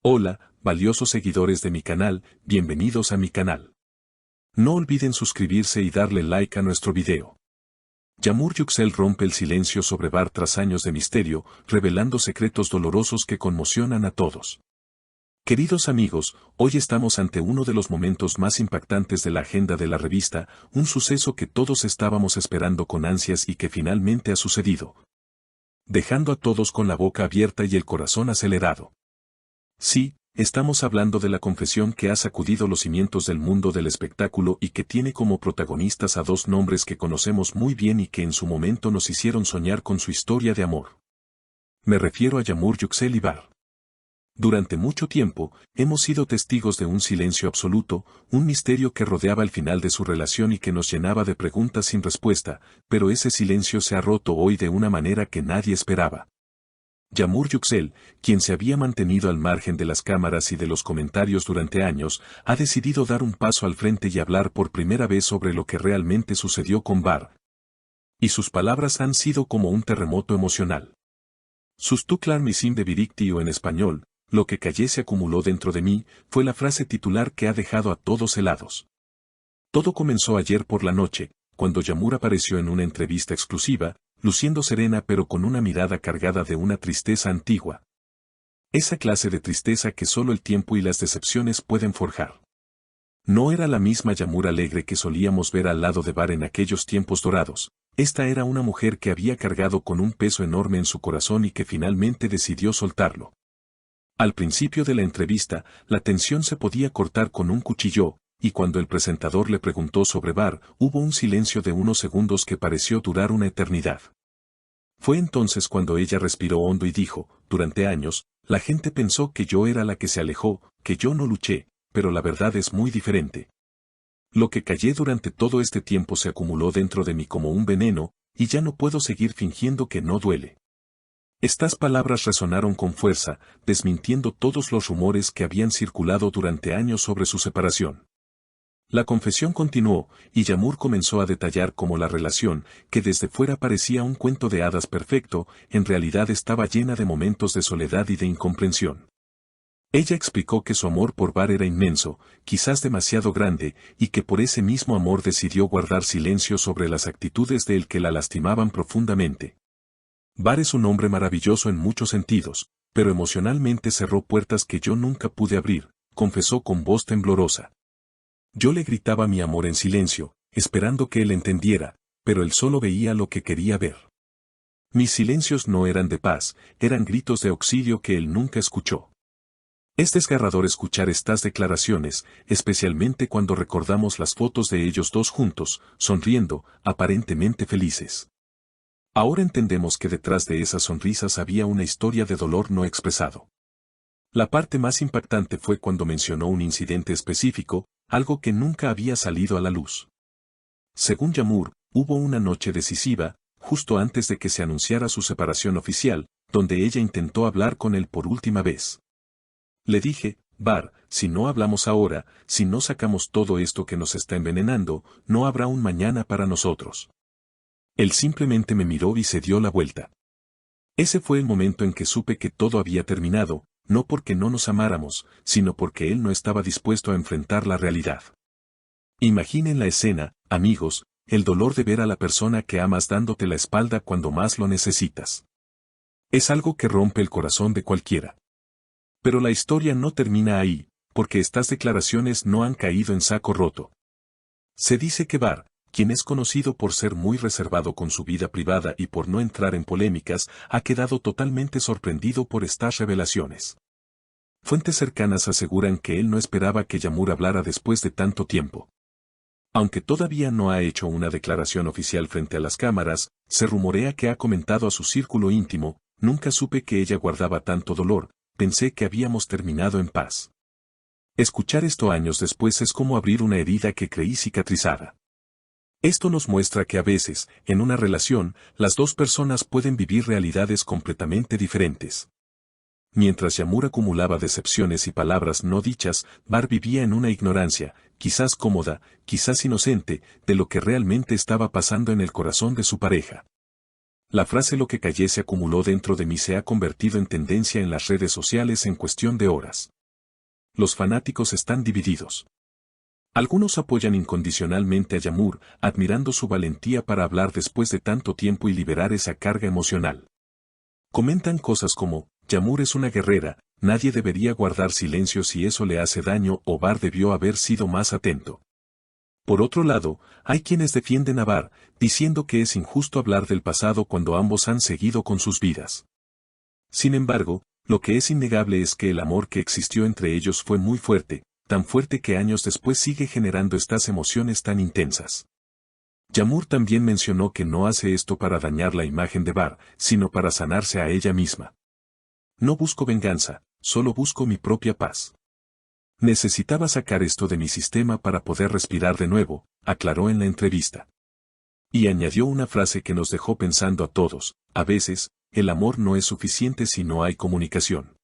Hola, valiosos seguidores de mi canal, bienvenidos a mi canal. No olviden suscribirse y darle like a nuestro video. Yamur Yüksel rompe el silencio sobre Bar tras años de misterio, revelando secretos dolorosos que conmocionan a todos. Queridos amigos, hoy estamos ante uno de los momentos más impactantes de la agenda de la revista, un suceso que todos estábamos esperando con ansias y que finalmente ha sucedido, dejando a todos con la boca abierta y el corazón acelerado. Sí, estamos hablando de la confesión que ha sacudido los cimientos del mundo del espectáculo y que tiene como protagonistas a dos nombres que conocemos muy bien y que en su momento nos hicieron soñar con su historia de amor. Me refiero a Yamur Yüksel y Bar. Durante mucho tiempo, hemos sido testigos de un silencio absoluto, un misterio que rodeaba el final de su relación y que nos llenaba de preguntas sin respuesta, pero ese silencio se ha roto hoy de una manera que nadie esperaba. Yamur Yüksel, quien se había mantenido al margen de las cámaras y de los comentarios durante años, ha decidido dar un paso al frente y hablar por primera vez sobre lo que realmente sucedió con Bar. Y sus palabras han sido como un terremoto emocional. Sustuklar misim de birikti o en español, lo que callé se acumuló dentro de mí, fue la frase titular que ha dejado a todos helados. Todo comenzó ayer por la noche, cuando Yamur apareció en una entrevista exclusiva, luciendo serena pero con una mirada cargada de una tristeza antigua. Esa clase de tristeza que solo el tiempo y las decepciones pueden forjar. No era la misma Yamur alegre que solíamos ver al lado de Bar en aquellos tiempos dorados. Esta era una mujer que había cargado con un peso enorme en su corazón y que finalmente decidió soltarlo. Al principio de la entrevista, la tensión se podía cortar con un cuchillo, y cuando el presentador le preguntó sobre Bar, hubo un silencio de unos segundos que pareció durar una eternidad. Fue entonces cuando ella respiró hondo y dijo, durante años, la gente pensó que yo era la que se alejó, que yo no luché, pero la verdad es muy diferente. Lo que callé durante todo este tiempo se acumuló dentro de mí como un veneno, y ya no puedo seguir fingiendo que no duele. Estas palabras resonaron con fuerza, desmintiendo todos los rumores que habían circulado durante años sobre su separación. La confesión continuó, y Yamur comenzó a detallar cómo la relación, que desde fuera parecía un cuento de hadas perfecto, en realidad estaba llena de momentos de soledad y de incomprensión. Ella explicó que su amor por Bar era inmenso, quizás demasiado grande, y que por ese mismo amor decidió guardar silencio sobre las actitudes de él que la lastimaban profundamente. Bar es un hombre maravilloso en muchos sentidos, pero emocionalmente cerró puertas que yo nunca pude abrir, confesó con voz temblorosa. Yo le gritaba mi amor en silencio, esperando que él entendiera, pero él solo veía lo que quería ver. Mis silencios no eran de paz, eran gritos de auxilio que él nunca escuchó. Es desgarrador escuchar estas declaraciones, especialmente cuando recordamos las fotos de ellos dos juntos, sonriendo, aparentemente felices. Ahora entendemos que detrás de esas sonrisas había una historia de dolor no expresado. La parte más impactante fue cuando mencionó un incidente específico, algo que nunca había salido a la luz. Según Yamur, hubo una noche decisiva, justo antes de que se anunciara su separación oficial, donde ella intentó hablar con él por última vez. Le dije, Bar, si no hablamos ahora, si no sacamos todo esto que nos está envenenando, no habrá un mañana para nosotros. Él simplemente me miró y se dio la vuelta. Ese fue el momento en que supe que todo había terminado, no porque no nos amáramos, sino porque él no estaba dispuesto a enfrentar la realidad. Imaginen la escena, amigos, el dolor de ver a la persona que amas dándote la espalda cuando más lo necesitas. Es algo que rompe el corazón de cualquiera. Pero la historia no termina ahí, porque estas declaraciones no han caído en saco roto. Se dice que Bar, quien es conocido por ser muy reservado con su vida privada y por no entrar en polémicas, ha quedado totalmente sorprendido por estas revelaciones. Fuentes cercanas aseguran que él no esperaba que Yamur hablara después de tanto tiempo. Aunque todavía no ha hecho una declaración oficial frente a las cámaras, se rumorea que ha comentado a su círculo íntimo, nunca supe que ella guardaba tanto dolor, pensé que habíamos terminado en paz. Escuchar esto años después es como abrir una herida que creí cicatrizada. Esto nos muestra que a veces, en una relación, las dos personas pueden vivir realidades completamente diferentes. Mientras Yamur acumulaba decepciones y palabras no dichas, Bar vivía en una ignorancia, quizás cómoda, quizás inocente, de lo que realmente estaba pasando en el corazón de su pareja. La frase "lo que callé se acumuló dentro de mí" se ha convertido en tendencia en las redes sociales en cuestión de horas. Los fanáticos están divididos. Algunos apoyan incondicionalmente a Yamur, admirando su valentía para hablar después de tanto tiempo y liberar esa carga emocional. Comentan cosas como, Yamur es una guerrera, nadie debería guardar silencio si eso le hace daño o Bar debió haber sido más atento. Por otro lado, hay quienes defienden a Bar, diciendo que es injusto hablar del pasado cuando ambos han seguido con sus vidas. Sin embargo, lo que es innegable es que el amor que existió entre ellos fue muy fuerte, tan fuerte que años después sigue generando estas emociones tan intensas. Yamur también mencionó que no hace esto para dañar la imagen de Bar, sino para sanarse a ella misma. No busco venganza, solo busco mi propia paz. Necesitaba sacar esto de mi sistema para poder respirar de nuevo, aclaró en la entrevista. Y añadió una frase que nos dejó pensando a todos, a veces, el amor no es suficiente si no hay comunicación.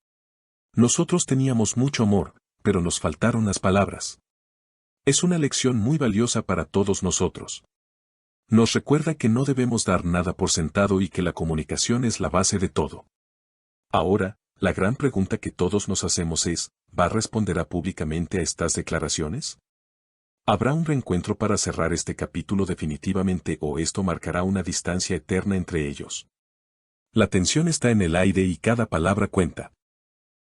Nosotros teníamos mucho amor, pero nos faltaron las palabras. Es una lección muy valiosa para todos nosotros. Nos recuerda que no debemos dar nada por sentado y que la comunicación es la base de todo. Ahora, la gran pregunta que todos nos hacemos es, ¿Bar responderá públicamente a estas declaraciones? ¿Habrá un reencuentro para cerrar este capítulo definitivamente o esto marcará una distancia eterna entre ellos? La tensión está en el aire y cada palabra cuenta.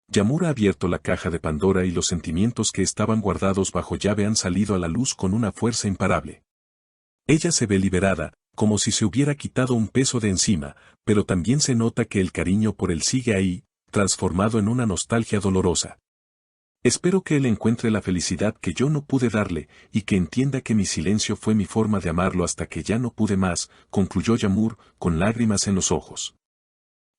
Yamur ha abierto la caja de Pandora y los sentimientos que estaban guardados bajo llave han salido a la luz con una fuerza imparable. Ella se ve liberada, como si se hubiera quitado un peso de encima, pero también se nota que el cariño por él sigue ahí, transformado en una nostalgia dolorosa. Espero que él encuentre la felicidad que yo no pude darle, y que entienda que mi silencio fue mi forma de amarlo hasta que ya no pude más, concluyó Yamur, con lágrimas en los ojos.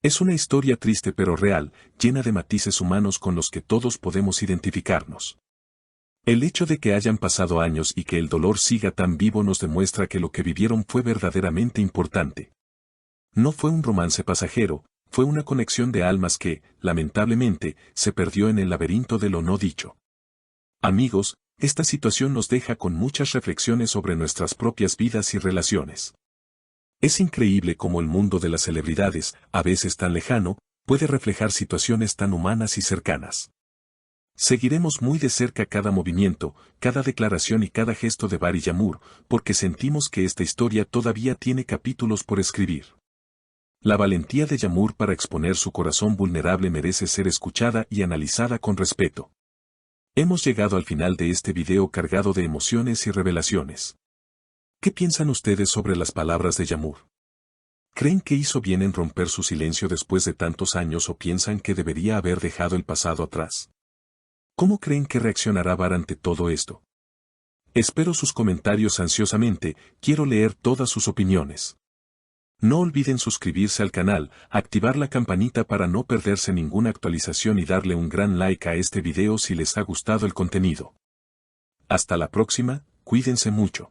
Es una historia triste pero real, llena de matices humanos con los que todos podemos identificarnos. El hecho de que hayan pasado años y que el dolor siga tan vivo nos demuestra que lo que vivieron fue verdaderamente importante. No fue un romance pasajero, fue una conexión de almas que, lamentablemente, se perdió en el laberinto de lo no dicho. Amigos, esta situación nos deja con muchas reflexiones sobre nuestras propias vidas y relaciones. Es increíble cómo el mundo de las celebridades, a veces tan lejano, puede reflejar situaciones tan humanas y cercanas. Seguiremos muy de cerca cada movimiento, cada declaración y cada gesto de Bar y Yamur, porque sentimos que esta historia todavía tiene capítulos por escribir. La valentía de Yamur para exponer su corazón vulnerable merece ser escuchada y analizada con respeto. Hemos llegado al final de este video cargado de emociones y revelaciones. ¿Qué piensan ustedes sobre las palabras de Yamur? ¿Creen que hizo bien en romper su silencio después de tantos años o piensan que debería haber dejado el pasado atrás? ¿Cómo creen que reaccionará Bar ante todo esto? Espero sus comentarios ansiosamente, quiero leer todas sus opiniones. No olviden suscribirse al canal, activar la campanita para no perderse ninguna actualización y darle un gran like a este video si les ha gustado el contenido. Hasta la próxima, cuídense mucho.